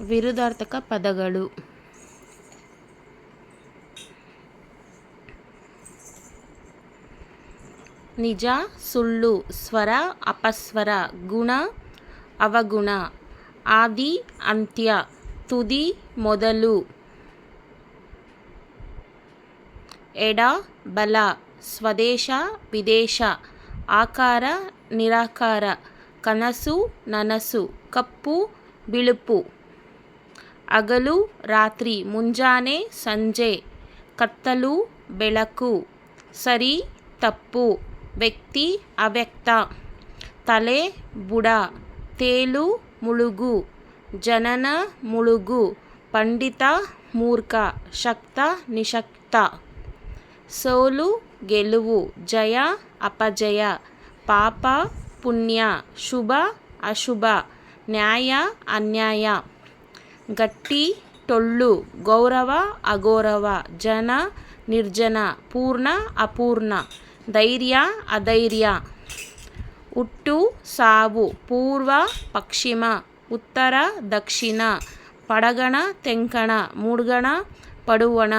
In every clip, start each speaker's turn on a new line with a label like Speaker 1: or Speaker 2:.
Speaker 1: ವಿರುದ್ಧಾರ್ಥಕ ಪದಗಳು. ನಿಜ, ಸುಳ್ಳು, ಸ್ವರ, ಅಪಸ್ವರ, ಗುಣ, ಅವಗುಣ, ಆದಿ, ಅಂತ್ಯ, ತುದಿ, ಮೊದಲು, ಎಡ, ಬಲ, ಸ್ವದೇಶ, ವಿದೇಶ, ಆಕಾರ, ನಿರಾಕಾರ, ಕನಸು, ನನಸು, ಕಪ್ಪು, ಬಿಳುಪು, ಹಗಲು, ರಾತ್ರಿ, ಮುಂಜಾನೆ, ಸಂಜೆ, ಕತ್ತಲು, ಬೆಳಕು, ಸರಿ, ತಪ್ಪು, ವ್ಯಕ್ತಿ, ಅವ್ಯಕ್ತ, ತಲೆ, ಬುಡ, ತೇಲು, ಮುಳುಗು, ಜನನ, ಮುಳುಗು, ಪಂಡಿತ, ಮೂರ್ಖ, ಶಕ್ತ, ನಿಶಕ್ತ, ಸೋಲು, ಗೆಲುವು, ಜಯ, ಅಪಜಯ, ಪಾಪ, ಪುಣ್ಯ, ಶುಭ, ಅಶುಭ, ನ್ಯಾಯ, ಅನ್ಯಾಯ, ಗಟ್ಟಿ, ಟೊಳ್ಳು, ಗೌರವ, ಅಗೌರವ, ಜನ, ನಿರ್ಜನ, ಪೂರ್ಣ, ಅಪೂರ್ಣ, ಧೈರ್ಯ, ಅಧೈರ್ಯ, ಹುಟ್ಟು, ಸಾವು, ಪೂರ್ವ, ಪಶ್ಚಿಮ, ಉತ್ತರ, ದಕ್ಷಿಣ, ಪಡಗಣ, ತೆಂಕಣ, ಮೂಡ್ಗಣ, ಪಡುವಣ,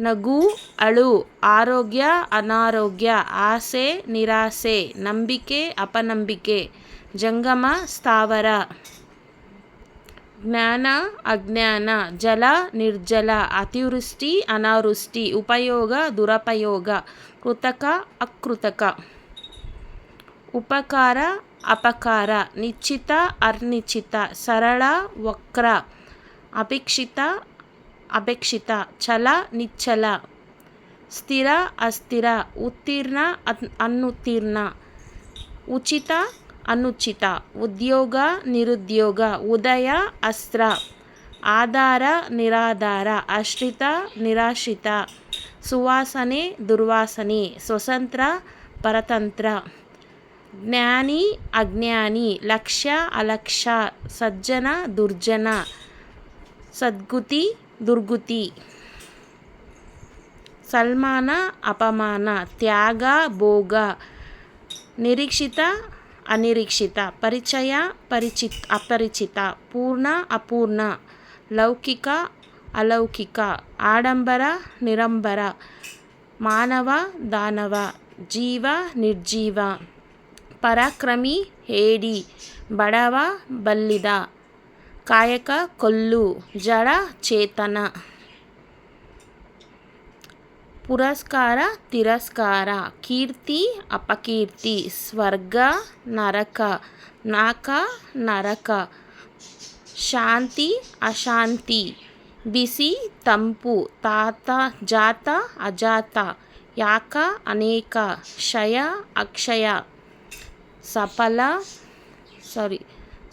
Speaker 1: ನಗು, ಅಳು, ಆರೋಗ್ಯ, ಅನಾರೋಗ್ಯ, ಆಸೆ, ನಿರಾಸೆ, ನಂಬಿಕೆ, ಅಪನಂಬಿಕೆ, ಜಂಗಮ, ಸ್ಥಾವರ, ಜ್ಞಾನ, ಅಜ್ಞಾನ, ಜಲ, ನಿರ್ಜಲ, ಅತಿವೃಷ್ಟಿ, ಅನಾವೃಷ್ಟಿ, ಉಪಯೋಗ, ದುರುಪಯೋಗ, ಕೃತಕ, ಅಕೃತಕ, ಉಪಕಾರ, ಅಪಕಾರ, ನಿಶ್ಚಿತ, ಅನಿಶ್ಚಿತ, ಸರಳ, ವಕ್ರ, ಅಪೇಕ್ಷಿತ, ಅಪೇಕ್ಷಿತ, ಛಲ, ನಿಶ್ಚಲ, ಸ್ಥಿರ, ಅಸ್ಥಿರ, ಉತ್ತೀರ್ಣ, ಅನುತ್ತೀರ್ಣ, ಉಚಿತ, ಅನುಚಿತ, ಉದ್ಯೋಗ, ನಿರುದ್ಯೋಗ, ಉದಯ, ಅಸ್ತ್ರ, ಆಧಾರ, ನಿರಾಧಾರ, ಆಶ್ರಿತ, ನಿರಾಶ್ರಿತ, ಸುವಾಸನೆ, ದುರ್ವಾಸನೆ, ಸ್ವತಂತ್ರ, ಪರತಂತ್ರ, ಜ್ಞಾನಿ, ಅಜ್ಞಾನಿ, ಲಕ್ಷ್ಯ, ಅಲಕ್ಷ್ಯ, ಸಜ್ಜನ, ದುರ್ಜನ, ಸದ್ಗತಿ, ದುರ್ಗತಿ, ಸನ್ಮಾನ, ಅಪಮಾನ, ತ್ಯಾಗ, ಭೋಗ, ನಿರೀಕ್ಷಿತ, ಅನಿರೀಕ್ಷಿತ, ಪರಿಚಯ, ಅಪರಿಚಿತ, ಪೂರ್ಣ, ಅಪೂರ್ಣ, ಲೌಕಿಕ, ಅಲೌಕಿಕ, ಆಡಂಬರ, ನಿರಂಬರ, ಮಾನವ, ದಾನವ, ಜೀವ, ನಿರ್ಜೀವ, ಪರಾಕ್ರಮಿ, ಹೇಡಿ, ಬಡವ, ಬಲ್ಲಿದ, ಕಾಯಕ, ಕೊಲ್ಲು, ಜಡ, ಚೇತನ, ಪುರಸ್ಕಾರ, ತಿರಸ್ಕಾರ, ಕೀರ್ತಿ, ಅಪಕೀರ್ತಿ, ಸ್ವರ್ಗ, ನರಕ, ನಾಕ, ನರಕ, ಶಾಂತಿ, ಅಶಾಂತಿ, ಬಿಸಿ, ತಂಪು, ಜಾತ, ಅಜಾತ, ಯಾಕ, ಅನೇಕ, ಕ್ಷಯ, ಅಕ್ಷಯ,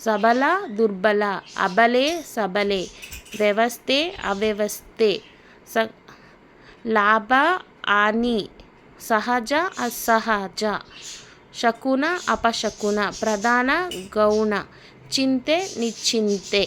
Speaker 1: ಸಬಲ, ದುರ್ಬಲ, ಅಬಲೆ, ಸಬಲೆ, ವ್ಯವಸ್ಥೆ, ಅವ್ಯವಸ್ಥೆ, ಲಾಭ, ಹಾನಿ, ಸಹಜ, ಅಸಹಜ, ಶಕುನ, ಅಪಶಕುನ, ಪ್ರಧಾನ, ಗೌಣ, ಚಿಂತೆ, ನಿಶ್ಚಿಂತೆ.